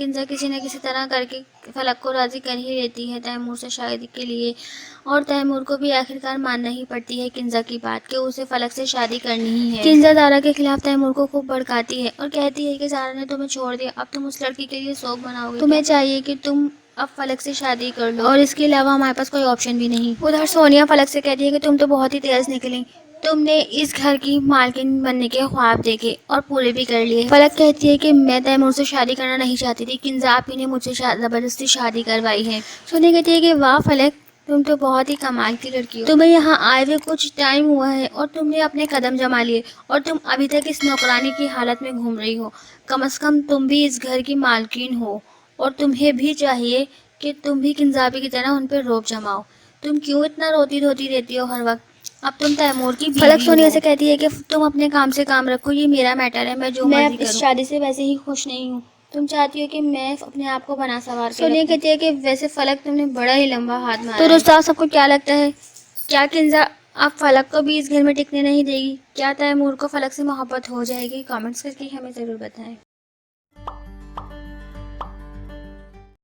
کنزا کسی نہ کسی طرح کر کے فلک کو راضی کر ہی لیتی ہے تیمور سے شادی کے لیے، اور تیمور کو بھی آخرکار ماننا ہی پڑتی ہے کنزا کی بات کہ اسے فلک سے شادی کرنی ہی ہے۔ کنزا زارا کے خلاف تیمور کو خوب بھڑکاتی ہے اور کہتی ہے کہ زارا نے تمہیں چھوڑ دیا، اب تم اس لڑکی کے لیے سوگ مناؤ گے، تمہیں چاہیے کہ تم اب فلک سے شادی کر لو، اور اس کے علاوہ ہمارے پاس کوئی آپشن بھی نہیں۔ ادھر سونیا فلک سے کہتی ہے کہ تم تو بہت ہی تیز نکلی، تم نے اس گھر کی مالکن بننے کے خواب دیکھے اور پورے بھی کر لیے۔ فلک کہتی ہے کہ میں تیمور سے شادی کرنا نہیں چاہتی تھی، کنزا آپ ہی نے مجھ سے زبردستی شادی کروائی ہے۔ سونیا کہتی ہے کہ واہ فلک، تم تو بہت ہی کمال کی لڑکی ہو، تمہیں یہاں آئے ہوئے کچھ ٹائم ہوا ہے اور تم نے اپنے قدم جما لیے، اور تم ابھی تک اس نوکرانی کی حالت میں گھوم رہی ہو۔ کم از کم تم بھی اس گھر کی مالکن ہو، اور تمہیں بھی چاہیے کہ تم بھی کنزابی کی طرح ان پہ روب جماؤ۔ تم کیوں اتنا روتی دھوتی رہتی ہو ہر وقت؟ اب تم تیمور کی بیوی ہو۔ فلک سونیا سے کہتی ہے کہ تم اپنے کام سے کام رکھو، یہ میرا میٹر ہے، میں جو مرضی کروں۔ میں اس شادی سے ویسے ہی خوش نہیں ہوں، تم چاہتی ہو کہ میں اپنے آپ کو بنا سنوار کے سونیا کہتی ہے کہ ویسے فلک تم نے بڑا ہی لمبا ہاتھ مارا ہے۔ تو دوستو، سب کو کیا لگتا ہے؟ کیا کنزا اب فلک کو بھی اس گھر میں ٹکنے نہیں دے گی؟ کیا تیمور کو فلک سے محبت ہو جائے گی؟ کامنٹس کر کے ہمیں ضرور بتائیں۔